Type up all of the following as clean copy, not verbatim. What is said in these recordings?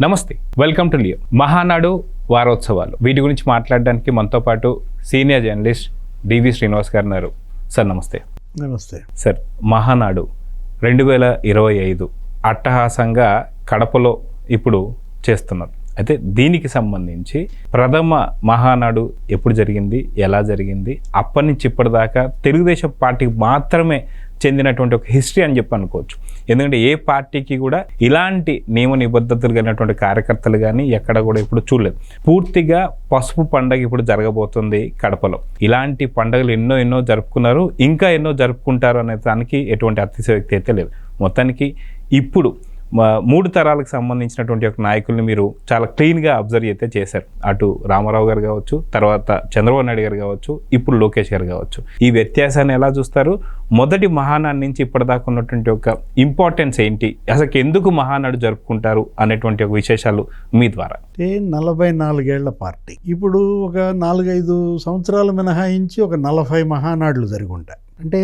నమస్తే, welcome to Leo. Mahanadu వారోత్సవాలు వీటి గురించి మాట్లాడడానికి మనతో పాటు సీనియర్ జర్నలిస్ట్ డివి శ్రీనివాస్ గారు ఉన్నారు. సార్ నమస్తే. నమస్తే సార్. మహానాడు 2025 అట్టహాసంగా కడపలో ఇప్పుడు చేస్తున్నారు. అయితే దీనికి సంబంధించి ప్రథమ మహానాడు ఎప్పుడు జరిగింది, ఎలా జరిగింది, అప్పటి నుంచి ఇప్పటిదాకా తెలుగుదేశం పార్టీకి మాత్రమే చెందినటువంటి ఒక హిస్టరీ అని చెప్పి అనుకోవచ్చు. ఎందుకంటే ఏ పార్టీకి కూడా ఇలాంటి నియమ నిబద్ధతలు కలిగినటువంటి కార్యకర్తలు కానీ ఎక్కడ కూడా ఇప్పుడు చూడలేదు. పూర్తిగా పసుపు పండగ ఇప్పుడు జరగబోతుంది కడపలో. ఇలాంటి పండుగలు ఎన్నో జరుపుకున్నారు, ఇంకా ఎన్నో జరుపుకుంటారు అనే దానికి ఎటువంటి అతిశయోక్తి అయితే లేదు. మొత్తానికి ఇప్పుడు 3 తరాలకు సంబంధించినటువంటి ఒక నాయకుల్ని మీరు చాలా క్లీన్గా అబ్జర్వ్ అయితే చేశారు. అటు రామారావు గారు కావచ్చు, తర్వాత చంద్రబాబు నాయుడు గారు కావచ్చు, ఇప్పుడు లోకేష్ గారు కావచ్చు. ఈ వ్యత్యాసాన్ని ఎలా చూస్తారు? మొదటి మహానాడు నుంచి ఇప్పటిదాకా ఉన్నటువంటి ఒక ఇంపార్టెన్స్ ఏంటి, అసలు ఎందుకు మహానాడు జరుపుకుంటారు అనేటువంటి ఒక విశేషాలు మీ ద్వారా. 44 ఏళ్ల పార్టీ ఇప్పుడు ఒక 4-5 సంవత్సరాలు మినహాయించి ఒక 40 మహానాడులు జరిగి ఉంటాయి. అంటే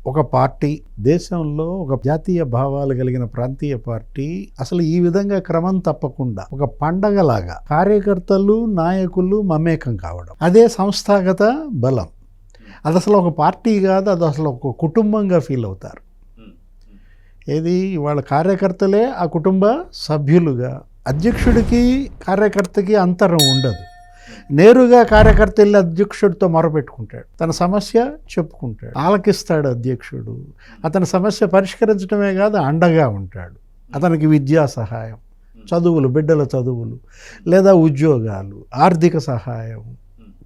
ఒక పార్టీ దేశంలో ఒక జాతీయ భావాలు కలిగిన ప్రాంతీయ పార్టీ అసలు ఈ విధంగా క్రమం తప్పకుండా ఒక పండగలాగా కార్యకర్తలు నాయకులు మమేకం కావడం, అదే సంస్థాగత బలం. అది అసలు ఒక పార్టీ కాదు, అది అసలు ఒక కుటుంబంగా ఫీల్ అవుతారు. ఏది వాళ్ళ కార్యకర్తలే ఆ కుటుంబ సభ్యులుగా. అధ్యక్షుడికి కార్యకర్తకి అంతరం ఉండదు. నేరుగా కార్యకర్త వెళ్ళి అధ్యక్షుడితో మొరపెట్టుకుంటాడు, తన సమస్య చెప్పుకుంటాడు, ఆలకిస్తాడు అధ్యక్షుడు. అతని సమస్య పరిష్కరించడమే కాదు, అండగా ఉంటాడు. అతనికి విద్యా సహాయం, చదువులు, బిడ్డల చదువులు, లేదా ఉద్యోగాలు, ఆర్థిక సహాయం,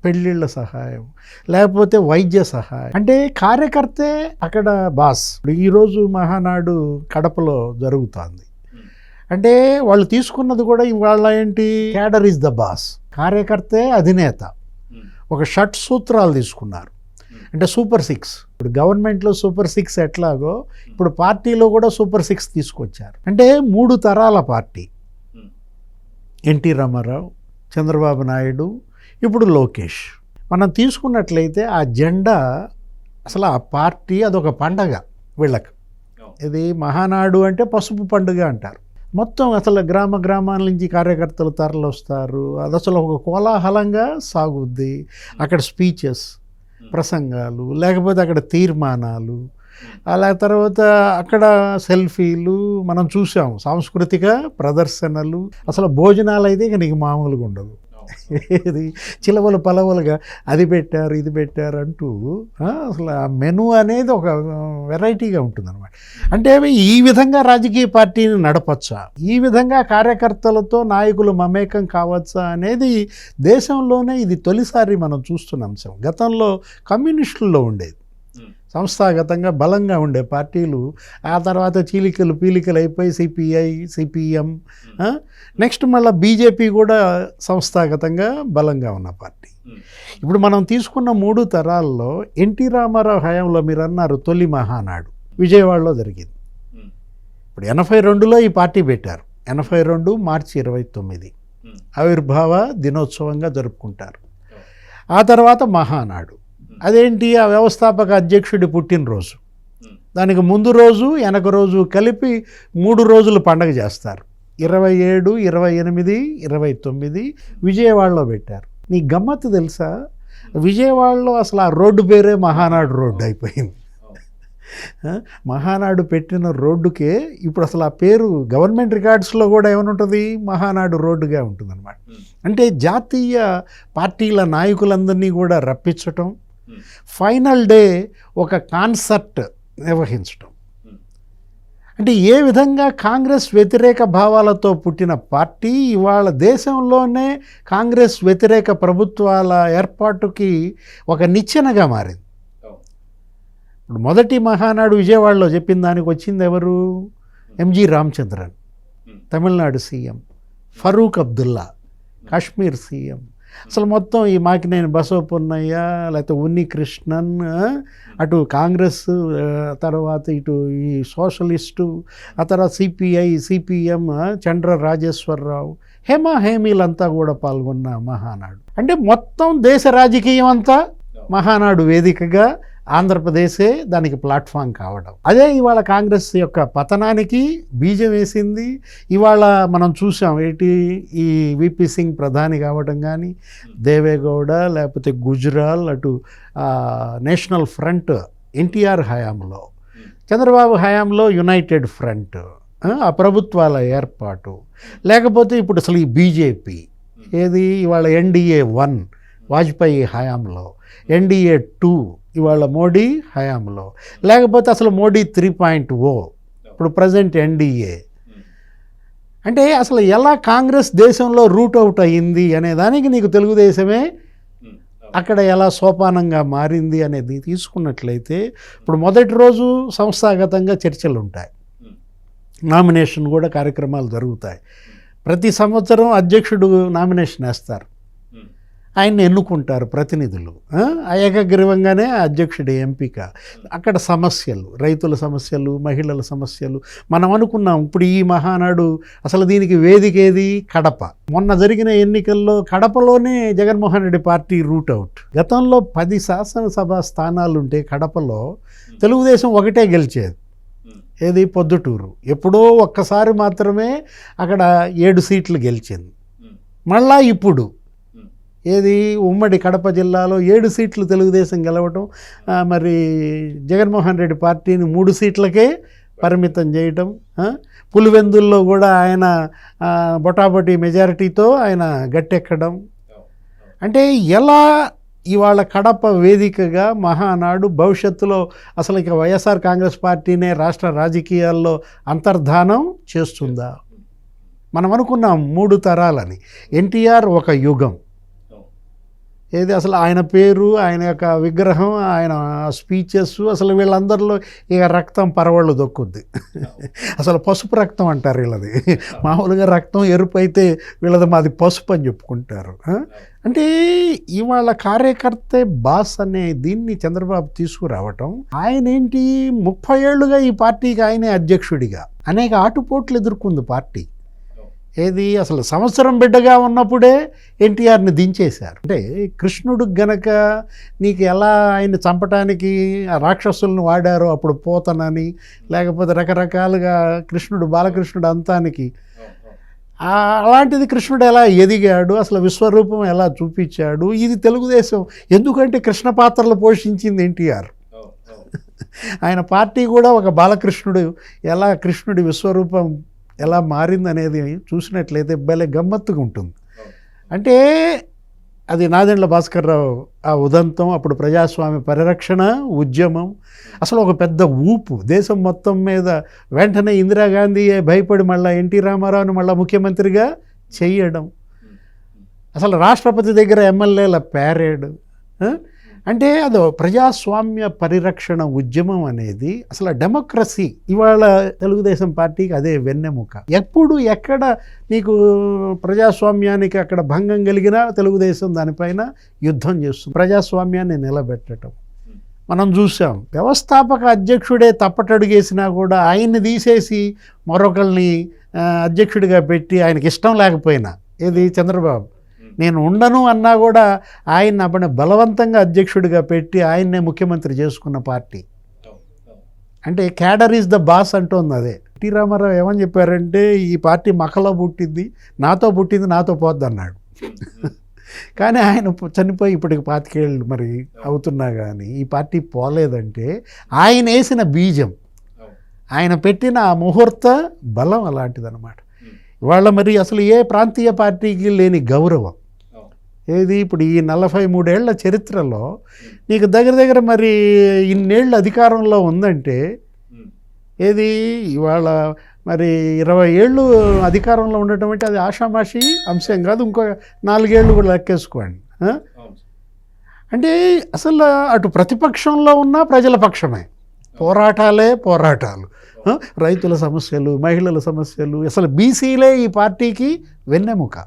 పెళ్ళిళ్ళ సహాయం, లేకపోతే వైద్య సహాయం. అంటే కార్యకర్తే అక్కడ బాస్. ఈరోజు మహానాడు కడపలో జరుగుతుంది అంటే వాళ్ళు తీసుకున్నది కూడా ఇవాళ ఏంటి, క్యాడర్ ఈజ్ ద బాస్, కార్యకర్తే అధినేత. ఒక షట్ సూత్రాలు తీసుకున్నారు. అంటే సూపర్ 6. ఇప్పుడు గవర్నమెంట్లో సూపర్ 6 ఎట్లాగో ఇప్పుడు పార్టీలో కూడా సూపర్ 6 తీసుకొచ్చారు. అంటే 3 తరాల పార్టీ. ఎన్టీ రామారావు, చంద్రబాబు నాయుడు, ఇప్పుడు లోకేష్. మనం తీసుకున్నట్లయితే ఆ జెండా అసలు ఆ పార్టీ అదొక పండగ వీళ్ళకి. ఇది మహానాడు అంటే పసుపు పండుగ అంటారు. మొత్తం అసలు గ్రామాల నుంచి కార్యకర్తలు తరలి వస్తారు. అది అసలు ఒక కోలాహలంగా సాగుద్ది. అక్కడ స్పీచెస్, ప్రసంగాలు, లేకపోతే అక్కడ తీర్మానాలు, అలా తర్వాత అక్కడ సెల్ఫీలు మనం చూసాం, సాంస్కృతిక ప్రదర్శనలు. అసలు భోజనాలు అయితే ఇక నీకు మామూలుగా ఉండదు. ఇది చిలవలు పలవలుగా అది పెట్టారు ఇది పెట్టారు అంటూ అసలు ఆ మెను అనేది ఒక వెరైటీగా ఉంటుందన్నమాట. అంటే ఈ విధంగా రాజకీయ పార్టీని నడపచ్చా, ఈ విధంగా కార్యకర్తలతో నాయకులు మమేకం కావచ్చా అనేది దేశంలోనే ఇది తొలిసారి మనం చూస్తున్న అంశం. గతంలో కమ్యూనిస్టుల్లో ఉండేది, సంస్థాగతంగా బలంగా ఉండే పార్టీలు ఆ తర్వాత చీలికలు పీలికలు అయిపోయి సిపిఐ, సిపిఎం, నెక్స్ట్ మళ్ళీ బీజేపీ కూడా సంస్థాగతంగా బలంగా ఉన్న పార్టీ. ఇప్పుడు మనం తీసుకున్న 3 తరాల్లో ఎన్టీ రామారావు హయాంలో మీరు అన్నారు తొలి మహానాడు విజయవాడలో జరిగింది. ఇప్పుడు 82లో ఈ పార్టీ పెట్టారు. 82 మార్చి 29 ఆవిర్భావ దినోత్సవంగా జరుపుకుంటారు. ఆ తర్వాత మహానాడు, అదేంటి ఆ వ్యవస్థాపక అధ్యక్షుడి పుట్టినరోజు. దానికి ముందు రోజు వెనక రోజు కలిపి 3 రోజులు పండగ చేస్తారు. 27, 28, 29 విజయవాడలో పెట్టారు. నీ గమ్మత్తు తెలుసా, విజయవాడలో అసలు ఆ రోడ్డు పేరే మహానాడు రోడ్డు అయిపోయింది. మహానాడు పెట్టిన రోడ్డుకే ఇప్పుడు అసలు ఆ పేరు గవర్నమెంట్ రికార్డ్స్లో కూడా ఏమనుంటుంది, మహానాడు రోడ్డుగా ఉంటుందన్నమాట. అంటే జాతీయ పార్టీల నాయకులందరినీ కూడా రప్పించటం, ఫైనల్ డే ఒక కాన్సర్ట్ నిర్వహించటం. అంటే ఏ విధంగా కాంగ్రెస్ వ్యతిరేక భావాలతో పుట్టిన పార్టీ ఇవాళ దేశంలోనే కాంగ్రెస్ వ్యతిరేక ప్రభుత్వాల ఏర్పాటుకి ఒక నిచ్చెనగా మారింది. ఇప్పుడు మొదటి మహానాడు విజయవాడలో చెప్పిన దానికి వచ్చింది ఎవరు, ఎంజి రామచంద్రన్ తమిళనాడు సీఎం, ఫరూక్ అబ్దుల్లా కాశ్మీర్ సీఎం. అసలు మొత్తం ఈ మాకినేని బసవపున్నయ్య, లేకపోతే ఉన్ని కృష్ణన్, అటు కాంగ్రెస్, తర్వాత ఇటు ఈ సోషలిస్టు, ఆ తర్వాత సిపిఐ, సిపిఎం, చండ్ర రాజేశ్వరరావు, హేమీలంతా కూడా పాల్గొన్న మహానాడు. అంటే మొత్తం దేశ రాజకీయం అంతా మహానాడు వేదికగా ఆంధ్రప్రదేశే దానికి ప్లాట్ఫామ్ కావడం. అదే ఇవాళ కాంగ్రెస్ యొక్క పతనానికి బీజం వేసింది. ఇవాళ మనం చూసాం ఏంటి, ఈ విపి సింగ్ ప్రధాని కావడం కానీ, దేవేగౌడ లేకపోతే గుజరాల్, అటు నేషనల్ ఫ్రంట్ ఎన్టీఆర్ హయాంలో, చంద్రబాబు హయాంలో యునైటెడ్ ఫ్రంట్, ఆ ప్రభుత్వాల ఏర్పాటు, లేకపోతే ఇప్పుడు అసలు ఈ బీజేపీ ఏది ఇవాళ ఎన్డీఏ 1 వాజ్పేయి హయాంలో, ఎన్డీఏ 2 ఇవాళ మోడీ హయాంలో, లేకపోతే అసలు మోడీ 3.0 ఇప్పుడు ప్రజెంట్ ఎన్డీఏ. అంటే అసలు ఎలా కాంగ్రెస్ దేశంలో రూట్ అవుట్ అయ్యింది అనే దానికి నీకు తెలుగుదేశమే అక్కడ ఎలా సోపానంగా మారింది అనేది తీసుకున్నట్లయితే, ఇప్పుడు మొదటి రోజు సంస్థాగతంగా చర్చలు ఉంటాయి, నామినేషన్ కూడా కార్యక్రమాలు జరుగుతాయి. ప్రతి సంవత్సరం అధ్యక్షుడు నామినేషన్ వేస్తారు, ఆయన్ని ఎన్నుకుంటారు ప్రతినిధులు, ఏకగ్రీవంగానే అధ్యక్షుడి ఎంపిక. అక్కడ సమస్యలు, రైతుల సమస్యలు, మహిళల సమస్యలు మనం అనుకున్నాం. ఇప్పుడు ఈ మహానాడు అసలు దీనికి వేదిక ఏది? కడప. మొన్న జరిగిన ఎన్నికల్లో కడపలోనే Jaganmohan Reddy party root out. గతంలో 10 శాసనసభ స్థానాలుంటే కడపలో తెలుగుదేశం ఒకటే గెలిచేది, ఏది? పొద్దుటూరు. ఎప్పుడో ఒక్కసారి మాత్రమే అక్కడ 7 సీట్లు గెలిచింది. మళ్ళా ఇప్పుడు ఏది ఉమ్మడి కడప జిల్లాలో 7 సీట్లు తెలుగుదేశం గెలవటం, మరి జగన్మోహన్ రెడ్డి పార్టీని 3 సీట్లకే పరిమితం చేయటం, పులివెందుల్లో కూడా ఆయన బొటాబొటీ మెజారిటీతో ఆయన గట్టెక్కడం. అంటే ఎలా ఇవాళ కడప వేదికగా మహానాడు భవిష్యత్తులో అసలు ఇక వైఎస్ఆర్ కాంగ్రెస్ పార్టీనే రాష్ట్ర రాజకీయాల్లో అంతర్ధానం చేస్తుందా? మనం అనుకున్నాం 3 తరాలని. ఎన్టీఆర్ ఒక యుగం, ఏది అసలు ఆయన పేరు, ఆయన యొక్క విగ్రహం, ఆయన స్పీచెస్, అసలు వీళ్ళందరిలో ఇక రక్తం పరవళ్ళు దొక్కుద్ది. అసలు పసుపు రక్తం అంటారు వీళ్ళది. మామూలుగా రక్తం ఎరుపు అయితే వీళ్ళది మాది పసుపు అని చెప్పుకుంటారు. అంటే ఇవాళ కార్యకర్తే బాస్ అనే దీన్ని చంద్రబాబు తీసుకురావటం, ఆయన ఏంటి 30 ఏళ్లుగా ఈ పార్టీకి ఆయనే అధ్యక్షుడిగా అనేక ఆటుపోట్లు ఎదుర్కొంది పార్టీ. ఏది అసలు సంవత్సరం బిడ్డగా ఉన్నప్పుడే ఎన్టీఆర్ని దించేశారు. అంటే కృష్ణుడు గనక నీకు ఎలా ఆయన చంపటానికి రాక్షసులను వాడారో అప్పుడు పోతనని, లేకపోతే రకరకాలుగా కృష్ణుడు బాలకృష్ణుడు అంతానికి, అలాంటిది కృష్ణుడు ఎలా ఎదిగాడు, అసలు విశ్వరూపం ఎలా చూపించాడు, ఇది తెలుగుదేశం. ఎందుకంటే కృష్ణ పాత్రలు పోషించింది ఎన్టీఆర్. ఆయన పార్టీ కూడా ఒక బాలకృష్ణుడు ఎలా కృష్ణుడి విశ్వరూపం ఎలా మారిందనేది చూసినట్లయితే భలే గమ్మత్తుగా ఉంటుంది. అంటే అది నాదెండ్ల భాస్కర్ రావు ఆ ఉదంతం, అప్పుడు ప్రజాస్వామ్య పరిరక్షణ ఉద్యమం, అసలు ఒక పెద్ద ఊపు దేశం మొత్తం మీద. వెంటనే ఇందిరాగాంధీ భయపడి మళ్ళీ ఎన్టీ రామారావుని మళ్ళీ ముఖ్యమంత్రిగా చెయ్యడం, అసలు రాష్ట్రపతి దగ్గర ఎమ్మెల్యేల ప్యారేడ్. అంటే అదో ప్రజాస్వామ్య పరిరక్షణ ఉద్యమం అనేది అసలు డెమోక్రసీ ఇవాళ తెలుగుదేశం పార్టీకి అదే వెన్నెముక. ఎప్పుడు ఎక్కడ నీకు ప్రజాస్వామ్యానికి అక్కడ భంగం కలిగినా తెలుగుదేశం దానిపైన యుద్ధం చేస్తుంది, ప్రజాస్వామ్యాన్ని నిలబెట్టడం. మనం చూసాం, వ్యవస్థాపక అధ్యక్షుడే తప్పటడుగేసినా కూడా ఆయన్ని తీసేసి మరొకరిని అధ్యక్షుడిగా పెట్టి, ఆయనకి ఇష్టం లేకపోయినా, ఏది చంద్రబాబు నేను ఉండను అన్నా కూడా ఆయన అప్పుడు బలవంతంగా అధ్యక్షుడిగా పెట్టి ఆయన్నే ముఖ్యమంత్రి చేసుకున్న పార్టీ. అంటే క్యాడర్ ఈజ్ ద బాస్ అంటోంది అదే. టి రామారావు ఏమని చెప్పారంటే, ఈ పార్టీ మకలో పుట్టింది, నాతో పుట్టింది నాతో పోద్ది అన్నాడు. కానీ ఆయన చనిపోయి ఇప్పటికి 25 ఏళ్ళు మరి అవుతున్నా కానీ ఈ పార్టీ పోలేదంటే ఆయన వేసిన బీజం, ఆయన పెట్టిన ఆ ముహూర్త బలం అలాంటిదన్నమాట. ఇవాళ మరి అసలు ఏ ప్రాంతీయ పార్టీకి లేని గౌరవం, ఏది ఇప్పుడు ఈ 43 ఏళ్ల చరిత్రలో నీకు దగ్గర దగ్గర మరి ఇన్నేళ్ళు అధికారంలో ఉందంటే, ఏది ఇవాళ మరి 20 ఏళ్ళు అధికారంలో ఉండటం అంటే అది ఆషామాషి అంశం కాదు. ఇంకో 4 ఏళ్ళు కూడా లెక్కేసుకోండి. అంటే అసలు అటు ప్రతిపక్షంలో ఉన్న ప్రజల పక్షమే, పోరాటాలు, రైతుల సమస్యలు, మహిళల సమస్యలు, అసలు బీసీలే ఈ పార్టీకి వెన్నెముక.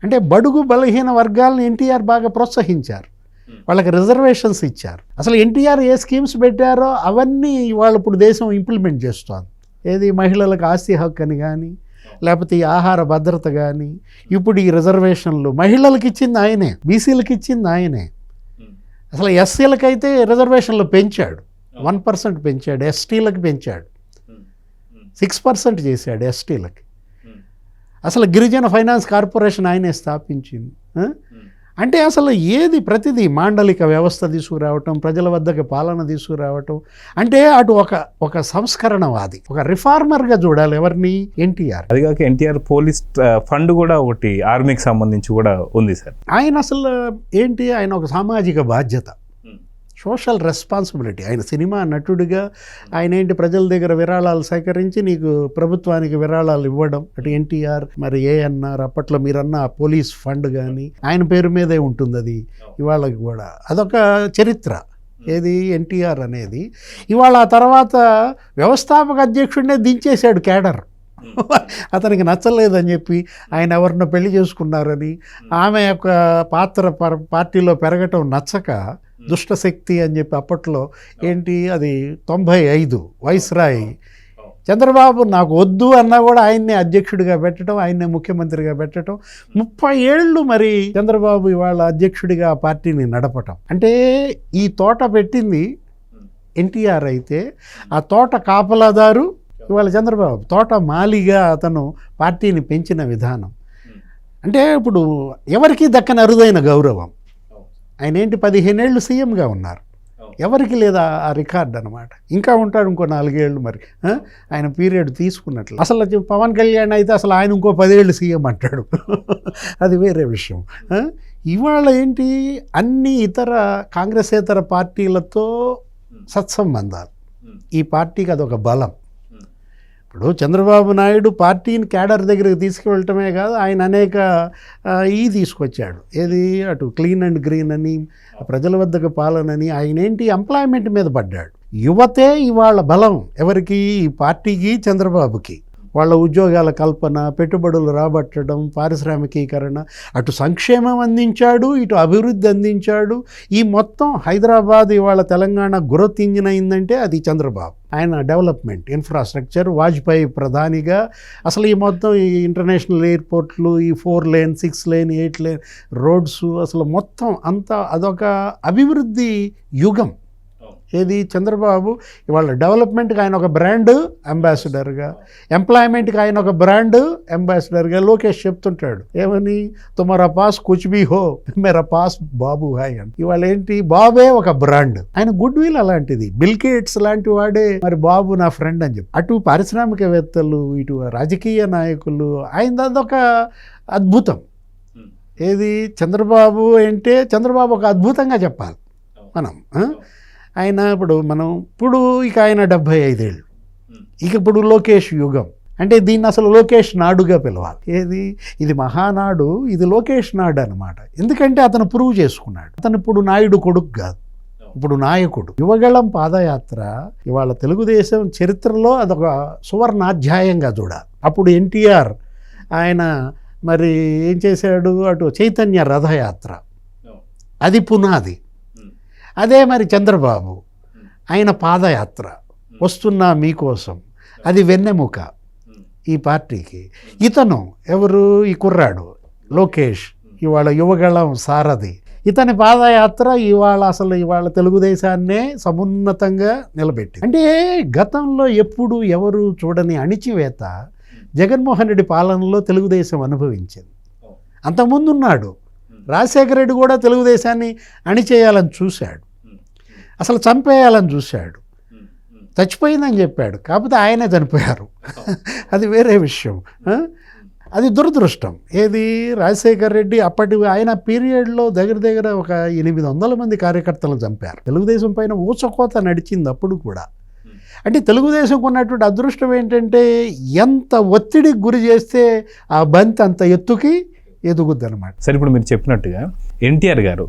అంటే బడుగు బలహీన వర్గాలను ఎన్టీఆర్ బాగా ప్రోత్సహించారు, వాళ్ళకి రిజర్వేషన్స్ ఇచ్చారు. అసలు ఎన్టీఆర్ ఏ స్కీమ్స్ పెట్టారో అవన్నీ వాళ్ళు ఇప్పుడు దేశం ఇంప్లిమెంట్ చేస్తోంది. ఏది మహిళలకు ఆస్తి హక్కు అని కానీ, లేకపోతే ఈ ఆహార భద్రత కానీ, ఇప్పుడు ఈ రిజర్వేషన్లు మహిళలకు ఇచ్చింది ఆయనే, బీసీలకు ఇచ్చింది ఆయనే. అసలు ఎస్సీలకైతే రిజర్వేషన్లు పెంచాడు, 1% పెంచాడు, ఎస్టీలకు పెంచాడు, 6% చేశాడు ఎస్టీలకి. అసలు గిరిజన ఫైనాన్స్ కార్పొరేషన్ ఆయనే స్థాపించింది. అంటే అసలు ఏది ప్రతిదీ మాండలిక వ్యవస్థ తీసుకురావటం, ప్రజల వద్దకు పాలన తీసుకురావటం, అంటే అటు ఒక సంస్కరణవాది, ఒక రిఫార్మర్గా చూడాలి ఎవరిని, ఎన్టీఆర్. అది కాక ఎన్టీఆర్ పోలీస్ ఫండ్ కూడా ఒకటి ఆర్మీకి సంబంధించి కూడా ఉంది సార్. ఆయన అసలు ఏంటి, ఆయన ఒక సామాజిక బాధ్యత, సోషల్ రెస్పాన్సిబిలిటీ. ఆయన సినిమా నటుడిగా ఆయన ఏంటి, ప్రజల దగ్గర విరాళాలు సేకరించి నీకు ప్రభుత్వానికి విరాళాలు ఇవ్వడం. అటు ఎన్టీఆర్, మరి ఏఎన్ఆర్, అప్పట్లో మీరన్న పోలీస్ ఫండ్ కానీ ఆయన పేరు మీదే ఉంటుంది. అది ఇవాళకి కూడా అదొక చరిత్ర. ఏది ఎన్టీఆర్ అనేది. ఇవాళ ఆ తర్వాత వ్యవస్థాపక అధ్యక్షుడినే దించేశాడు క్యాడర్. అతనికి నచ్చలేదని చెప్పి, ఆయన ఎవరినో పెళ్లి చేసుకున్నారని, ఆమె యొక్క పాత్ర పార్టీలో పెరగటం నచ్చక దుష్టశక్తి అని చెప్పి అప్పట్లో ఏంటి అది 95 వైస్రాయ్ చంద్రబాబు నాకు వద్దు అన్నా కూడా ఆయన్నే అధ్యక్షుడిగా పెట్టడం, ఆయన్నే ముఖ్యమంత్రిగా పెట్టడం. 30 ఏళ్ళు మరి చంద్రబాబు ఇవాళ అధ్యక్షుడిగా ఆ పార్టీని నడపటం. అంటే ఈ తోట పెట్టింది ఎన్టీఆర్ అయితే, ఆ తోట కాపలాదారు ఇవాళ చంద్రబాబు, తోట మాలిగా అతను పార్టీని పెంచిన విధానం. అంటే ఇప్పుడు ఎవరికీ దక్కని అరుదైన గౌరవం. ఆయన ఏంటి 15 ఏళ్ళు సీఎంగా ఉన్నారు, ఎవరికి లేదా ఆ రికార్డ్ అనమాట. ఇంకా ఉంటాడు ఇంకో 4 ఏళ్ళు మరి ఆయన పీరియడ్ తీసుకున్నట్లు. అసలు పవన్ కళ్యాణ్ అయితే అసలు ఆయన ఇంకో 10 ఏళ్ళు సీఎం అంటాడు. అది వేరే విషయం. ఇవాళ ఏంటి, అన్ని ఇతర కాంగ్రెసేతర పార్టీలతో సత్సంబంధాలు. ఈ పార్టీకి అదొక బలం. ఇప్పుడు చంద్రబాబు నాయుడు పార్టీని క్యాడర్ దగ్గరికి తీసుకువెళ్ళటమే కాదు, ఆయన అనేక తీసుకొచ్చాడు. ఏది అటు క్లీన్ అండ్ గ్రీన్ అని, ప్రజల వద్దకు పాలనని. ఆయన ఏంటి ఎంప్లాయ్మెంట్ మీద పడ్డాడు. యువతే ఇవాళ బలం ఎవరికి, ఈ పార్టీకి, చంద్రబాబుకి. వాళ్ళ ఉద్యోగాల కల్పన, పెట్టుబడులు రాబట్టడం, పారిశ్రామికీకరణ, అటు సంక్షేమం అందించాడు, ఇటు అభివృద్ధి అందించాడు. ఈ మొత్తం హైదరాబాద్ ఇవాళ తెలంగాణ గ్రోత్ ఇంజిన్ అయిందంటే అది చంద్రబాబు. ఆయన డెవలప్మెంట్, ఇన్ఫ్రాస్ట్రక్చర్, వాజ్పేయి ప్రధానిగా అసలు ఈ మొత్తం ఈ ఇంటర్నేషనల్ ఎయిర్పోర్ట్లు, ఈ 4 లేన్ 6 లేన్ 8 లేన్ రోడ్స్, అసలు మొత్తం అంతా అదొక అభివృద్ధి యుగం. ఏది చంద్రబాబు ఇవాళ డెవలప్మెంట్కి ఆయన ఒక బ్రాండ్ అంబాసిడర్గా, ఎంప్లాయ్మెంట్కి ఆయన ఒక బ్రాండ్ అంబాసిడర్గా. లోకేష్ చెప్తుంటాడు ఏమని, తుమారా పాస్ కుచ్ బీ హో మేరా పాస్ బాబు హాయ్ అని. ఇవాళ ఏంటి, బాబే ఒక బ్రాండ్. ఆయన గుడ్ విల్ అలాంటిది. బిల్ గేట్స్ లాంటి వాడే మరి బాబు నా ఫ్రెండ్ అని చెప్పి. అటు పారిశ్రామికవేత్తలు, ఇటు రాజకీయ నాయకులు, ఆయన అదొక అద్భుతం. ఏది చంద్రబాబు అంటే, చంద్రబాబు ఒక అద్భుతంగా చెప్పాలి మనం. ఆయన ఇప్పుడు ఇక ఆయన 75 ఏళ్ళు. ఇక ఇప్పుడు లోకేష్ యుగం. అంటే దీన్ని అసలు లోకేష్ నాడుగా పిలవాలి. ఇది మహానాడు, ఇది లోకేష్ నాడు అనమాట. ఎందుకంటే అతను ప్రూవ్ చేసుకున్నాడు. అతను ఇప్పుడు నాయుడు కొడుకు కాదు, ఇప్పుడు నాయకుడు. యువగళం పాదయాత్ర ఇవాళ తెలుగుదేశం చరిత్రలో అదొక సువర్ణాధ్యాయంగా చూడాలి. అప్పుడు ఎన్టీఆర్ ఆయన మరి ఏం చేశాడు, అటు చైతన్య రథయాత్ర, అది పునాది. అదే మరి చంద్రబాబు ఆయన పాదయాత్ర, వస్తున్నా మీకోసం, అది వెన్నెముక ఈ పార్టీకి. ఇతను ఎవరు, ఈ కుర్రాడు లోకేష్ ఇవాళ యువగళం సారథి. ఇతని పాదయాత్ర ఇవాళ తెలుగుదేశాన్నే సమున్నతంగా నిలబెట్టి. అంటే గతంలో ఎప్పుడు ఎవరు చూడని అణిచివేత జగన్మోహన్ రెడ్డి పాలనలో తెలుగుదేశం అనుభవించింది. అంతకుముందున్నాడు రాజశేఖర రెడ్డి కూడా తెలుగుదేశాన్ని అణిచేయాలని చూశాడు, అసలు చంపేయాలని చూశాడు. చచ్చిపోయిందని చెప్పాడు, కాకపోతే ఆయనే చనిపోయారు. అది వేరే విషయం. అది దురదృష్టం. రాజశేఖర రెడ్డి ఆయన పీరియడ్లో దగ్గర ఒక 800 మంది కార్యకర్తలను చంపారు. తెలుగుదేశం పైన ఊచకోత నడిచింది అప్పుడు కూడా. అంటే తెలుగుదేశంకు ఉన్నటువంటి అదృష్టం ఏంటంటే, ఎంత ఒత్తిడికి గురి చేస్తే ఆ బంతి అంత ఎత్తుకి ఎదుగుద్ది అనమాట. సరే, ఇప్పుడు మీరు చెప్పినట్టుగా ఎన్టీఆర్ గారు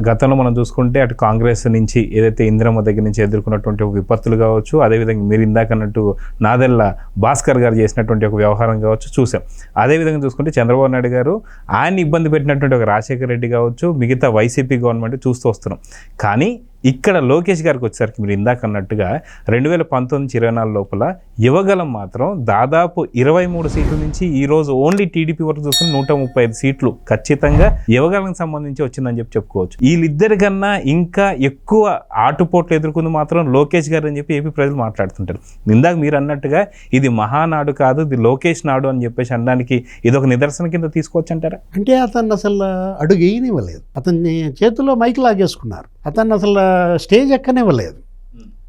గతంలో మనం చూసుకుంటే అటు కాంగ్రెస్ నుంచి ఏదైతే ఇందిరమ్మ దగ్గర నుంచి ఎదుర్కొన్నటువంటి ఒక విపత్తులు కావచ్చు, అదేవిధంగా మీరు ఇందాక అన్నట్టు నాదెళ్ల భాస్కర్ గారు చేసినటువంటి ఒక వ్యవహారం కావచ్చు చూసాం. అదేవిధంగా చూసుకుంటే చంద్రబాబు నాయుడు గారు ఆయన ఇబ్బంది పెట్టినటువంటి ఒక రాజశేఖర రెడ్డి కావచ్చు, మిగతా వైసీపీ గవర్నమెంట్ చూస్తూ వస్తున్నాం. కానీ ఇక్కడ లోకేష్ గారికి వచ్చేసరికి మీరు ఇందాక అన్నట్టుగా 2019-24 లోపల యువగలం మాత్రం దాదాపు 23 సీట్ల నుంచి ఈ రోజు ఓన్లీ టీడీపీ వరకు చూసుకుని 135 సీట్లు ఖచ్చితంగా యువగలం సంబంధించి వచ్చిందని చెప్పుకోవచ్చు. వీళ్ళిద్దరి కన్నా ఇంకా ఎక్కువ ఆటుపోట్లు ఎదుర్కొంది మాత్రం లోకేష్ గారు అని చెప్పి ఏపీ ప్రజలు మాట్లాడుతుంటారు. ఇందాక మీరు అన్నట్టుగా ఇది మహానాడు కాదు, ఇది లోకేష్ నాడు అని చెప్పేసి అనడానికి ఇది ఒక నిదర్శనం కింద తీసుకోవచ్చు అంటారా? అంటే అతన్ని అసలు అడుగు వేయనివ్వలేదు, అతన్ని చేతిలో మైక్ లాగేసుకున్నారు, అతన్ని అసలు స్టేజ్ ఎక్కనివ్వలేదు,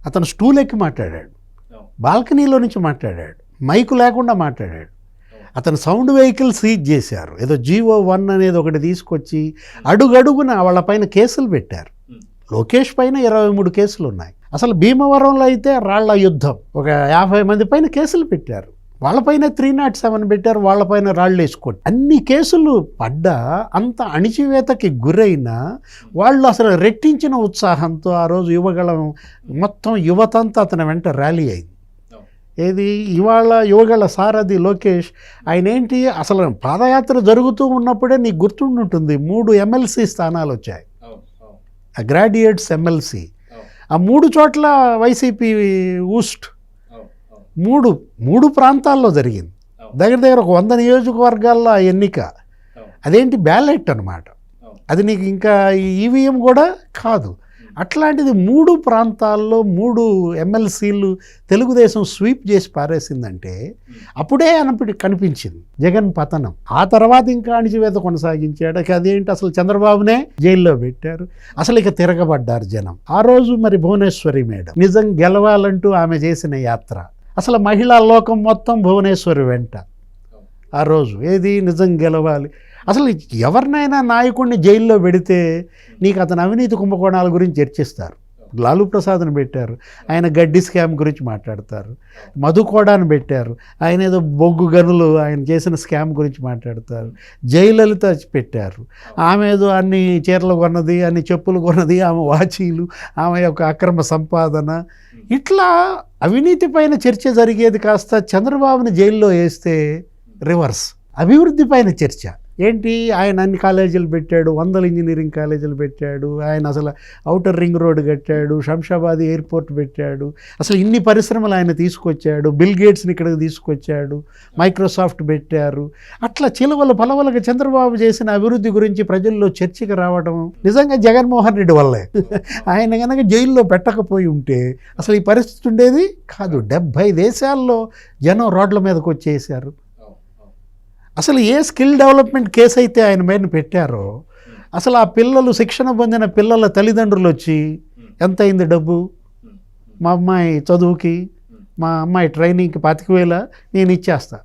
అతను స్టూల్ ఎక్కి మాట్లాడాడు, బాల్కనీలో నుంచి మాట్లాడాడు, మైకు లేకుండా మాట్లాడాడు. అతను సౌండ్ వెహికల్ సీజ్ చేశారు, ఏదో GO1 అనేది ఒకటి తీసుకొచ్చి అడుగడుగున వాళ్ళపైన కేసులు పెట్టారు. లోకేష్ పైన 23 కేసులు ఉన్నాయి. అసలు భీమవరంలో అయితే రాళ్ల యుద్ధం, ఒక 50 మంది పైన కేసులు పెట్టారు, వాళ్ళపైన 307 పెట్టారు, వాళ్ళపైన రాళ్ళు వేసుకోండి. అన్ని కేసులు పడ్డా అంత అణిచివేతకి గురైన వాళ్ళు అసలు రెట్టించిన ఉత్సాహంతో ఆ రోజు యువగళం మొత్తం యువతంతా అతని వెంట ర్యాలీ అయింది. ఏది ఇవాళ యువగళ సారథి లోకేష్ ఆయన ఏంటి అసలు పాదయాత్ర జరుగుతూ ఉన్నప్పుడే నీకు గుర్తుండుంటుంది 3 ఎమ్మెల్సీ స్థానాలు వచ్చాయి, గ్రాడ్యుయేట్స్ ఎమ్మెల్సీ. ఆ 3 చోట్ల వైసీపీ ఊస్ట్ మూడు ప్రాంతాల్లో జరిగింది. దగ్గర ఒక 100 నియోజకవర్గాల్లో ఆ ఎన్నిక. అదేంటి బ్యాలెట్ అన్నమాట, అది నీకు ఇంకా ఈవీఎం కూడా కాదు. అట్లాంటిది 3 ప్రాంతాల్లో 3 ఎమ్మెల్సీలు తెలుగుదేశం స్వీప్ చేసి పారేసిందంటే అప్పుడే కనిపించింది జగన్ పతనం. ఆ తర్వాత ఇంకా అణిచివేత కొనసాగించాడు. ఇక అదేంటి అసలు చంద్రబాబునే జైల్లో పెట్టారు, అసలు ఇక తిరగబడ్డారు జనం. ఆ రోజు మరి భువనేశ్వరి మేడం నిజం గెలవాలంటూ ఆమె చేసిన యాత్ర, అసలు మహిళా లోకం మొత్తం భువనేశ్వరి వెంట. ఆ రోజు ఏది నిజం గెలవాలి. అసలు ఎవరినైనా నాయకుడిని జైల్లో పెడితే నీకు అతని అవినీతి కుంభకోణాల గురించి చర్చిస్తారు. లాలూ ప్రసాద్ని పెట్టారు, ఆయన గడ్డి స్కామ్ గురించి మాట్లాడతారు. మధుకోడాన్ని పెట్టారు, ఆయన ఏదో బొగ్గు గనులు ఆయన చేసిన స్కామ్ గురించి మాట్లాడతారు. జయలలిత పెట్టారు, ఆమె ఏదో అన్ని చీరలు కొన్నది, అన్ని చెప్పులు కొన్నది, ఆమె వాచీలు, ఆమె యొక్క అక్రమ సంపాదన, ఇట్లా అవినీతి పైన చర్చ జరిగేది కాస్త చంద్రబాబుని జైల్లో వేస్తే రివర్స్ అభివృద్ధి పైన చర్చ. ఏంటి ఆయన అన్ని కాలేజీలు పెట్టాడు, 100 ఇంజనీరింగ్ కాలేజీలు పెట్టాడు, ఆయన అసలు ఔటర్ రింగ్ రోడ్డు కట్టాడు, శంషాబాద్ ఎయిర్పోర్ట్ పెట్టాడు, అసలు ఇన్ని పరిశ్రమలు ఆయన తీసుకొచ్చాడు, బిల్ గేట్స్ని ఇక్కడికి తీసుకొచ్చాడు, మైక్రోసాఫ్ట్ పెట్టారు. అట్లా చిలవలు పలవలుగా చంద్రబాబు చేసిన అభివృద్ధి గురించి ప్రజల్లో చర్చకి రావడం నిజంగా జగన్మోహన్ రెడ్డి వల్లే. ఆయన కనుక జైల్లో పెట్టకపోయి ఉంటే అసలు ఈ పరిస్థితి ఉండేది కాదు. 70 దేశాల్లో జనం రోడ్ల మీదకి వచ్చేసారు. అసలు ఏ స్కిల్ డెవలప్మెంట్ కేసు అయితే ఆయన మీద పెట్టారో అసలు ఆ పిల్లలు శిక్షణ పొందిన పిల్లల తల్లిదండ్రులు వచ్చి ఎంత అయింది డబ్బు, మా అమ్మాయి చదువుకి, మా అమ్మాయి ట్రైనింగ్కి 25,000 నేను ఇచ్చేస్తా,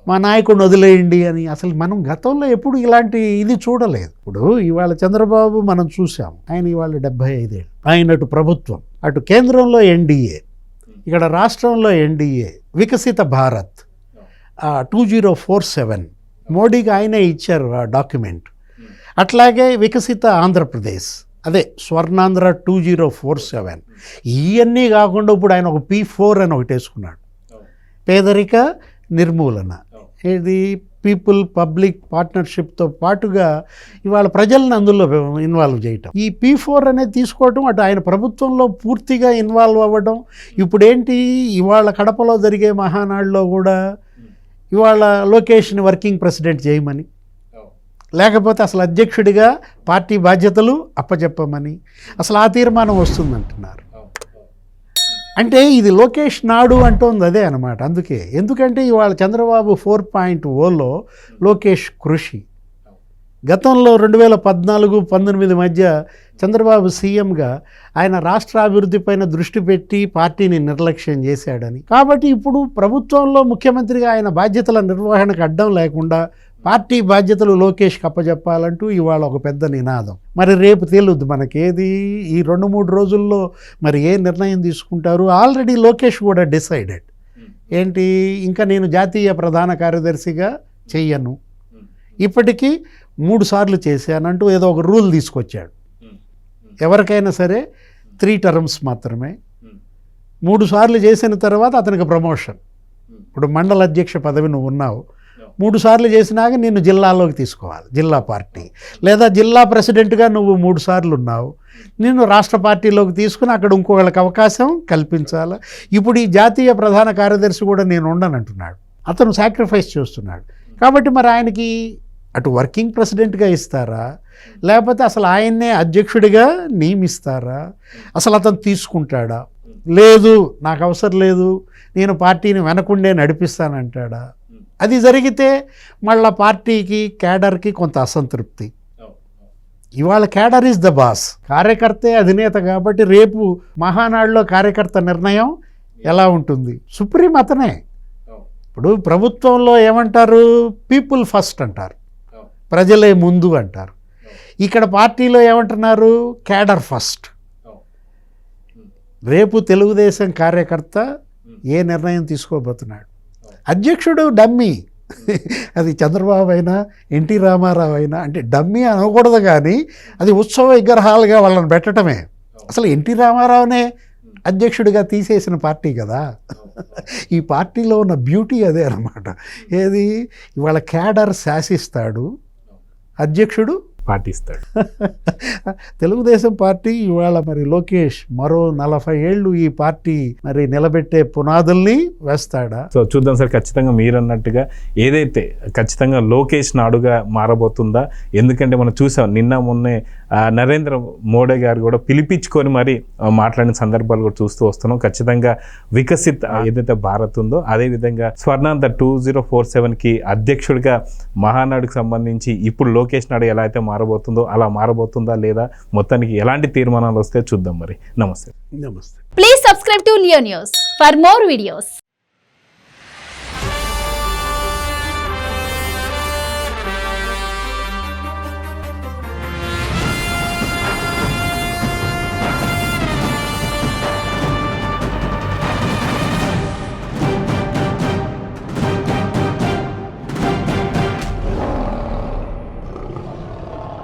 మా నాయకుడిని వదిలేయండి అని. అసలు మనం గతంలో ఎప్పుడు ఇలాంటి ఇది చూడలేదు. ఇప్పుడు ఇవాళ చంద్రబాబు మనం చూసాం, ఆయన ఇవాళ 75 ఏళ్ళు. ఆయన అటు ప్రభుత్వం, అటు కేంద్రంలో NDA, ఇక్కడ రాష్ట్రంలో NDA, వికసిత భారత్ 2047 మోడీకి ఆయనే ఇచ్చారు ఆ డాక్యుమెంట్. అట్లాగే వికసిత ఆంధ్రప్రదేశ్, అదే స్వర్ణాంధ్ర 2047. ఇవన్నీ కాకుండా ఇప్పుడు ఆయన ఒక P4 అని ఒకటి వేసుకున్నాడు, పేదరిక నిర్మూలన. ఇది పీపుల్ పబ్లిక్ పార్ట్నర్షిప్తో పాటుగా ఇవాళ ప్రజలను అందులో ఇన్వాల్వ్ చేయటం. ఈ P4 అనేది తీసుకోవటం, అటు ఆయన ప్రభుత్వంలో పూర్తిగా ఇన్వాల్వ్ అవ్వడం. ఇప్పుడు ఏంటి ఇవాళ కడపలో జరిగే మహానాడులో కూడా ఇవాళ లోకేష్ని వర్కింగ్ ప్రెసిడెంట్ చేయమని, లేకపోతే అసలు అధ్యక్షుడిగా పార్టీ బాధ్యతలు అప్పచెప్పమని అసలు ఆ తీర్మానం వస్తుందంటున్నారు. అంటే ఇది లోకేష్ నాడు అంటోంది అదే అనమాట. ఎందుకంటే ఇవాళ చంద్రబాబు 4.0లో లోకేష్ కృషి. గతంలో 2014-19 మధ్య చంద్రబాబు సీఎంగా ఆయన రాష్ట్ర అభివృద్ధి పైన దృష్టి పెట్టి పార్టీని నిర్లక్ష్యం చేశాడని, కాబట్టి ఇప్పుడు ప్రభుత్వంలో ముఖ్యమంత్రిగా ఆయన బాధ్యతల నిర్వహణకు అడ్డం లేకుండా పార్టీ బాధ్యతలు లోకేష్కి అప్పచెప్పాలంటూ ఇవాళ ఒక పెద్ద నినాదం. మరి రేపు తేలుద్ది మనకేది, ఈ 2-3 రోజుల్లో మరి ఏ నిర్ణయం తీసుకుంటారు. ఆల్రెడీ లోకేష్ కూడా డిసైడెడ్ ఏంటి, ఇంకా నేను జాతీయ ప్రధాన కార్యదర్శిగా చెయ్యను, ఇప్పటికీ 3 సార్లు చేశానంటూ ఏదో ఒక రూల్ తీసుకొచ్చాడు. ఎవరికైనా సరే 3 టర్మ్స్ మాత్రమే, 3 సార్లు చేసిన తర్వాత అతనికి ప్రమోషన్. ఇప్పుడు మండల అధ్యక్ష పదవి నువ్వు ఉన్నావు, 3 సార్లు చేసినాక నిన్ను జిల్లాలోకి తీసుకోవాలి, జిల్లా పార్టీ, లేదా జిల్లా ప్రెసిడెంట్గా నువ్వు 3 సార్లు ఉన్నావు, నిన్ను రాష్ట్ర పార్టీలోకి తీసుకుని అక్కడ ఇంకొకళ్ళకి అవకాశం కల్పించాలా. ఇప్పుడు ఈ జాతీయ ప్రధాన కార్యదర్శి కూడా నేను ఉండనంటున్నాడు, అతను సాక్రిఫైస్ చేస్తున్నాడు. కాబట్టి మరి ఆయనకి అటు వర్కింగ్ ప్రెసిడెంట్గా ఇస్తారా, లేకపోతే అసలు ఆయన్నే అధ్యక్షుడిగా నియమిస్తారా, అసలు అతను తీసుకుంటాడా, లేదు నాకు అవసరం లేదు నేను పార్టీని వెనకుండే నడిపిస్తానంటాడా? అది జరిగితే మళ్ళా పార్టీకి క్యాడర్కి కొంత అసంతృప్తి. ఇవాళ క్యాడర్ ఈజ్ ద బాస్, కార్యకర్తే అధినేత. కాబట్టి రేపు మహానాడులో కార్యకర్త నిర్ణయం ఎలా ఉంటుంది? సుప్రీం అతనే. ఇప్పుడు ప్రభుత్వంలో ఏమంటారు, పీపుల్ ఫస్ట్ అంటారు, ప్రజలే ముందు అంటారు. ఇక్కడ పార్టీలో ఏమంటున్నారు, క్యాడర్ ఫస్ట్. రేపు తెలుగుదేశం కార్యకర్త ఏ నిర్ణయం తీసుకోబోతున్నాడు? అధ్యక్షుడు డమ్మీ, అది చంద్రబాబు అయినా ఎన్టీ రామారావు అయినా, అంటే డమ్మీ అనకూడదు కానీ అది ఉత్సవ విగ్రహాలుగా వాళ్ళని పెట్టడమే. అసలు ఎన్టీ రామారావునే అధ్యక్షుడిగా తీసేసిన పార్టీ కదా. ఈ పార్టీలో ఉన్న బ్యూటీ అదే అన్నమాట. ఏది, ఇవాళ క్యాడర్ శాసిస్తాడు, అధ్యక్షుడు పాటిస్తాడు. తెలుగుదేశం పార్టీ ఇవాళ మరి లోకేష్ మరో 40 ఏళ్ళు ఈ పార్టీ మరి నిలబెట్టే పునాదుల్ని వేస్తాడా? సో చూద్దాం సార్. ఖచ్చితంగా మీరు అన్నట్టుగా ఏదైతే ఖచ్చితంగా లోకేష్ నాడుగా మారబోతుందా? ఎందుకంటే మనం చూసాం నిన్న మొన్నే నరేంద్ర మోడీ గారు కూడా పిలిపించుకొని మరి మాట్లాడిన సందర్భాలు కూడా చూస్తూ వస్తున్నాం. ఖచ్చితంగా వికసిత్ ఏదైతే భారత్ ఉందో అదేవిధంగా స్వర్ణాంధ్ర 2047కి అధ్యక్షుడిగా మహానాడుకు సంబంధించి ఇప్పుడు లోకేష్ నాడు ఎలా అయితే మారబోతుందో అలా మారబోతుందా లేదా, మొత్తానికి ఎలాంటి తీర్మానాలు వస్తే చూద్దాం మరి. నమస్తే. నమస్తే. Please subscribe to Leo News for more videos.